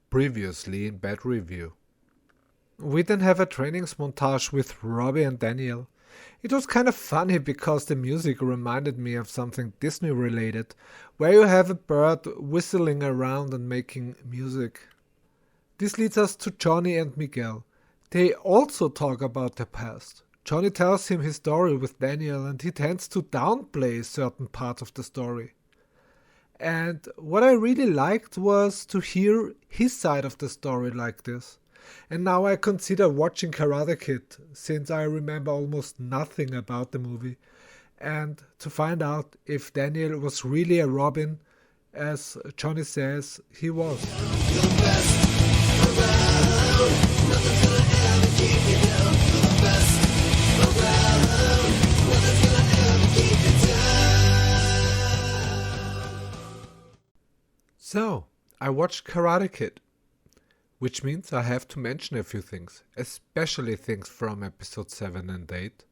Previously in Bad Review. We then have a trainings montage with Robbie and Daniel. It was kind of funny because the music reminded me of something Disney related, where you have a bird whistling around and making music. This leads us to Johnny and Miguel. They also talk about their past. Johnny tells him his story with Daniel and he tends to downplay certain parts of the story. And what I really liked was to hear his side of the story like this. And now I consider watching Karate Kid, since I remember almost nothing about the movie, and to find out if Daniel was really a Robin, as Johnny says he was. So, I watched Karate Kid, which means I have to mention a few things, especially things from episode 7 and 8.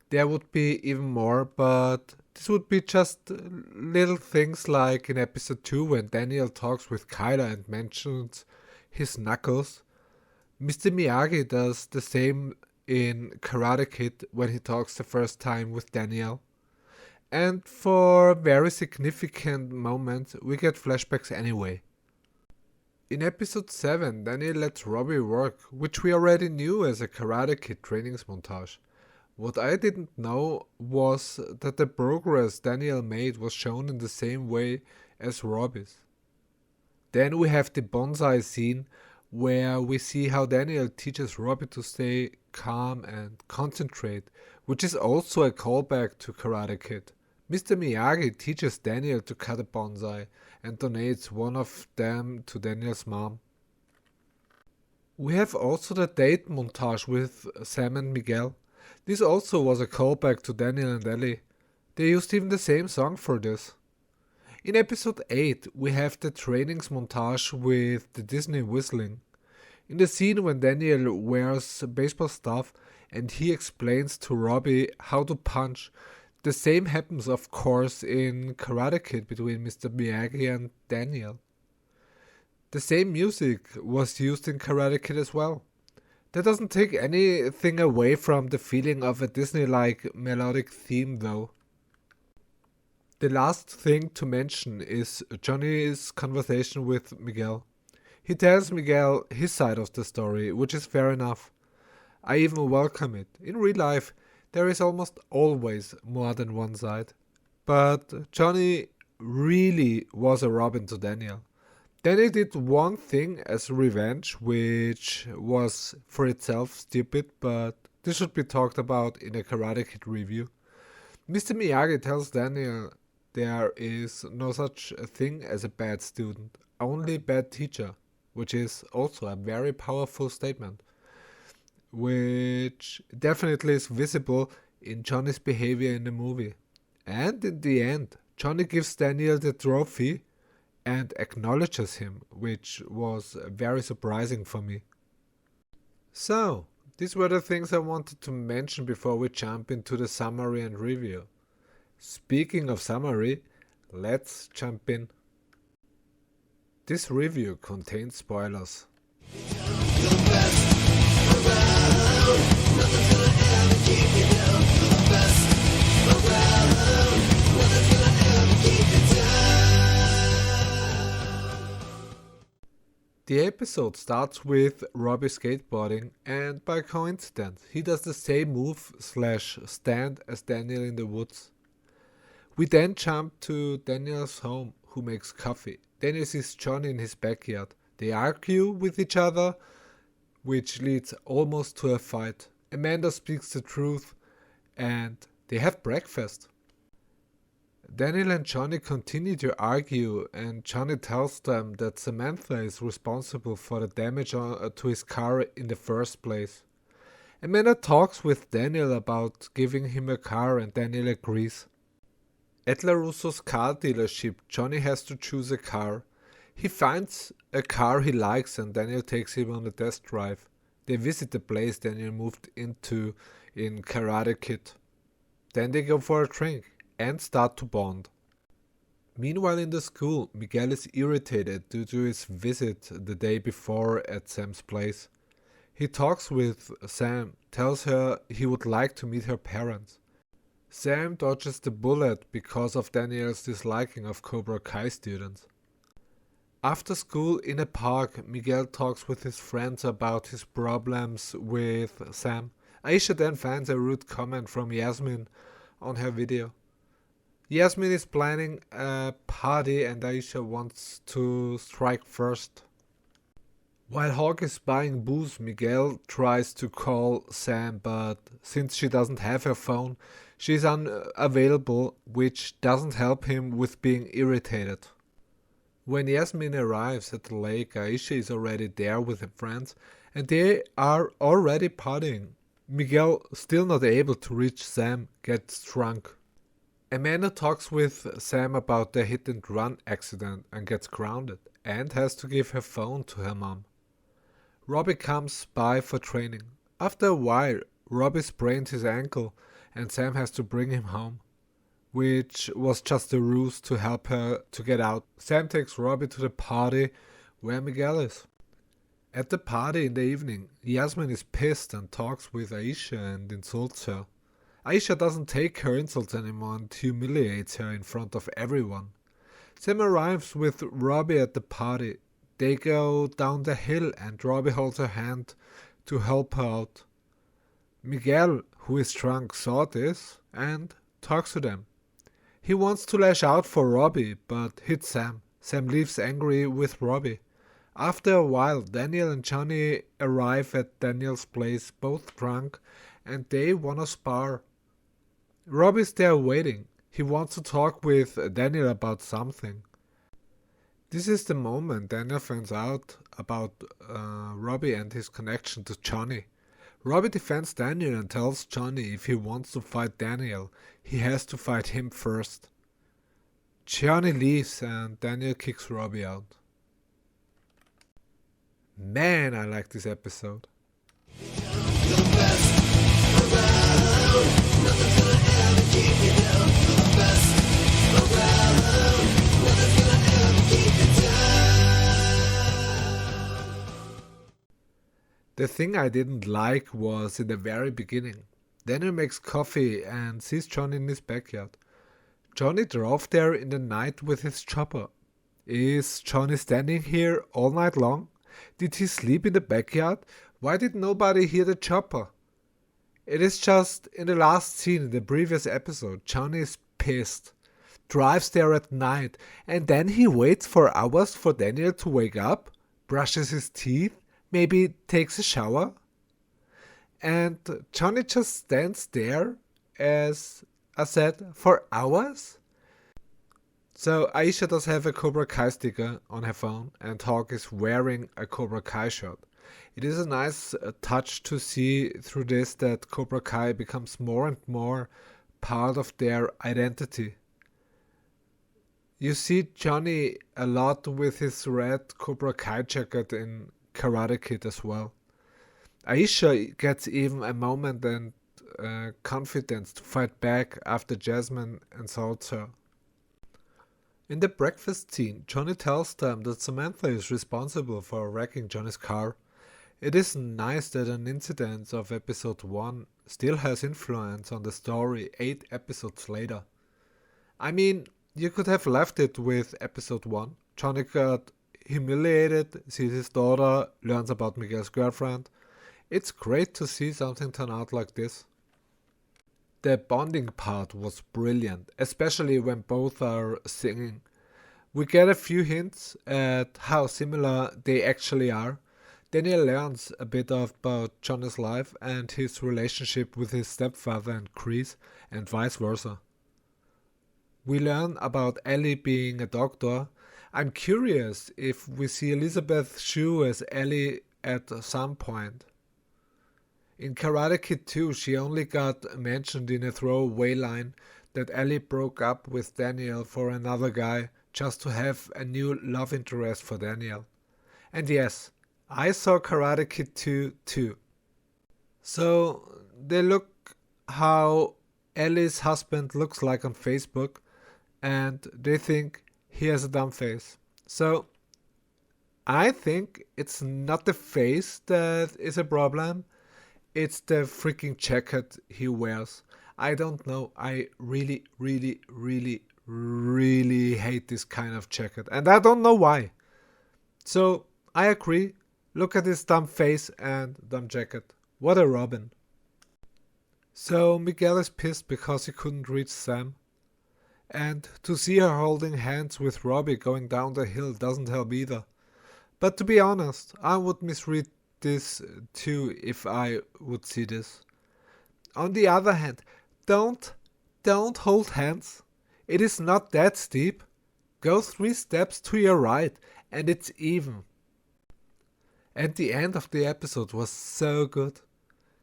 There would be even more, but this would be just little things like in episode 2 when Daniel talks with Kyla and mentions his knuckles. Mr. Miyagi does the same in Karate Kid when he talks the first time with Daniel. And for very significant moments, we get flashbacks anyway. In episode 7, Daniel lets Robbie work, which we already knew as a Karate Kid trainings montage. What I didn't know was that the progress Daniel made was shown in the same way as Robbie's. Then we have the bonsai scene where we see how Daniel teaches Robbie to stay calm and concentrate, which is also a callback to Karate Kid. Mr. Miyagi teaches Daniel to cut a bonsai and donates one of them to Daniel's mom. We have also the date montage with Sam and Miguel. This also was a callback to Daniel and Ellie. They used even the same song for this. In episode 8 we have the trainings montage with the Disney whistling. In the scene when Daniel wears baseball stuff and he explains to Robbie how to punch, the same happens of course in Karate Kid between Mr. Miyagi and Daniel. The same music was used in Karate Kid as well. That doesn't take anything away from the feeling of a Disney-like melodic theme though. The last thing to mention is Johnny's conversation with Miguel. He tells Miguel his side of the story, which is fair enough. I even welcome it. In real life, there is almost always more than one side. But Johnny really was a Robin to Daniel. Daniel did one thing as revenge, which was for itself stupid, but this should be talked about in a Karate Kid review. Mr. Miyagi tells Daniel there is no such a thing as a bad student, only bad teacher, which is also a very powerful statement, which definitely is visible in Johnny's behavior in the movie. And in the end, Johnny gives Daniel the trophy and acknowledges him, which was very surprising for me. So, these were the things I wanted to mention before we jump into the summary and review. Speaking of summary, let's jump in. This review contains spoilers. The episode starts with Robbie skateboarding, and by coincidence he does the same move / stand as Daniel in the woods. We then jump to Daniel's home, who makes coffee. Daniel sees Johnny in his backyard. They argue with each other, which leads almost to a fight. Amanda speaks the truth and they have breakfast. Daniel and Johnny continue to argue and Johnny tells them that Samantha is responsible for the damage to his car in the first place. Amanda talks with Daniel about giving him a car and Daniel agrees. At LaRusso's car dealership, Johnny has to choose a car. He finds a car he likes and Daniel takes him on a test drive. They visit the place Daniel moved into in Karate Kid. Then they go for a drink and start to bond. Meanwhile in the school, Miguel is irritated due to his visit the day before at Sam's place. He talks with Sam, tells her he would like to meet her parents. Sam dodges the bullet because of Daniel's disliking of Cobra Kai students. After school in a park, Miguel talks with his friends about his problems with Sam. Aisha then finds a rude comment from Yasmin on her video. Yasmin is planning a party and Aisha wants to strike first. While Hawk is buying booze, Miguel tries to call Sam, but since she doesn't have her phone, she's unavailable, which doesn't help him with being irritated. When Yasmin arrives at the lake, Aisha is already there with her friends and they are already partying. Miguel, still not able to reach Sam, gets drunk. Amanda talks with Sam about the hit and run accident and gets grounded and has to give her phone to her mom. Robbie comes by for training. After a while, Robbie sprains his ankle and Sam has to bring him home, which was just a ruse to help her to get out. Sam takes Robbie to the party where Miguel is. At the party in the evening, Yasmin is pissed and talks with Aisha and insults her. Aisha doesn't take her insults anymore and humiliates her in front of everyone. Sam arrives with Robbie at the party. They go down the hill and Robbie holds her hand to help her out. Miguel, who is drunk, saw this and talks to them. He wants to lash out for Robbie but hits Sam. Sam leaves angry with Robbie. After a while, Daniel and Johnny arrive at Daniel's place, both drunk, and they wanna spar. Robbie's there waiting. He wants to talk with Daniel about something. This is the moment Daniel finds out about Robbie and his connection to Johnny. Robbie defends Daniel and tells Johnny if he wants to fight Daniel, he has to fight him first. Johnny leaves and Daniel kicks Robbie out. Man, I like this episode. The thing I didn't like was in the very beginning. Daniel makes coffee and sees Johnny in his backyard. Johnny drove there in the night with his chopper. Is Johnny standing here all night long? Did he sleep in the backyard? Why did nobody hear the chopper? It is just in the last scene in the previous episode, Johnny is pissed, drives there at night, and then he waits for hours for Daniel to wake up, brushes his teeth, maybe takes a shower, and Johnny just stands there, as I said, for hours? So Aisha does have a Cobra Kai sticker on her phone and Hawk is wearing a Cobra Kai shirt. It is a nice touch to see through this that Cobra Kai becomes more and more part of their identity. You see Johnny a lot with his red Cobra Kai jacket in Karate Kid as well. Aisha gets even a moment and confidence to fight back after Jasmine insults her. In the breakfast scene, Johnny tells them that Samantha is responsible for wrecking Johnny's car. It is nice that an incident of episode 1 still has influence on the story 8 episodes later. I mean, you could have left it with episode 1. Johnny got humiliated, sees his daughter, learns about Miguel's girlfriend. It's great to see something turn out like this. The bonding part was brilliant, especially when both are singing. We get a few hints at how similar they actually are. Daniel learns a bit about Johnny's life and his relationship with his stepfather and Chris, and vice versa. We learn about Ellie being a doctor. I'm curious if we see Elizabeth Shue as Ellie at some point. In Karate Kid 2, she only got mentioned in a throwaway line that Ellie broke up with Daniel for another guy just to have a new love interest for Daniel. And yes, I saw Karate Kid 2 too. So they look how Ellie's husband looks like on Facebook and they think he has a dumb face. So I think it's not the face that is a problem, it's the freaking jacket he wears. I don't know. I really, really, really, really hate this kind of jacket. And I don't know why. So I agree. Look at his dumb face and dumb jacket. What a Robin. So Miguel is pissed because he couldn't reach Sam. And to see her holding hands with Robbie going down the hill doesn't help either. But to be honest, I would misread this too if I would see this. On the other hand, don't hold hands. It is not that steep. Go 3 steps to your right and it's even. And the end of the episode was so good.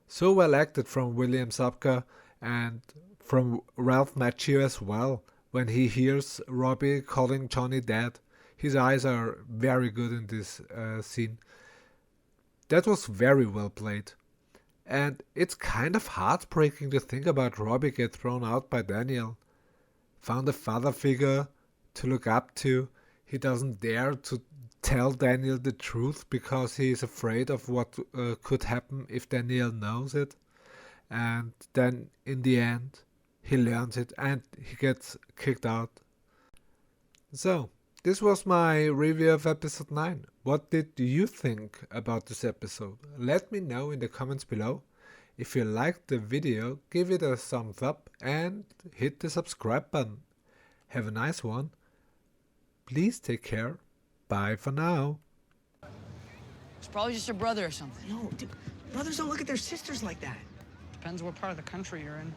So well acted from William Zabka and from Ralph Macchio as well when he hears Robbie calling Johnny dad. His eyes are very good in this scene. That was very well played. And it's kind of heartbreaking to think about Robbie get thrown out by Daniel. Found a father figure to look up to. He doesn't dare to tell Daniel the truth because he is afraid of what could happen if Daniel knows it. And then in the end, he learns it and he gets kicked out. So, this was my review of episode 9. What did you think about this episode? Let me know in the comments below. If you liked the video, give it a thumbs up and hit the subscribe button. Have a nice one. Please take care. Bye for now. It's probably just your brother or something. No, dude, brothers don't look at their sisters like that. Depends what part of the country you're in.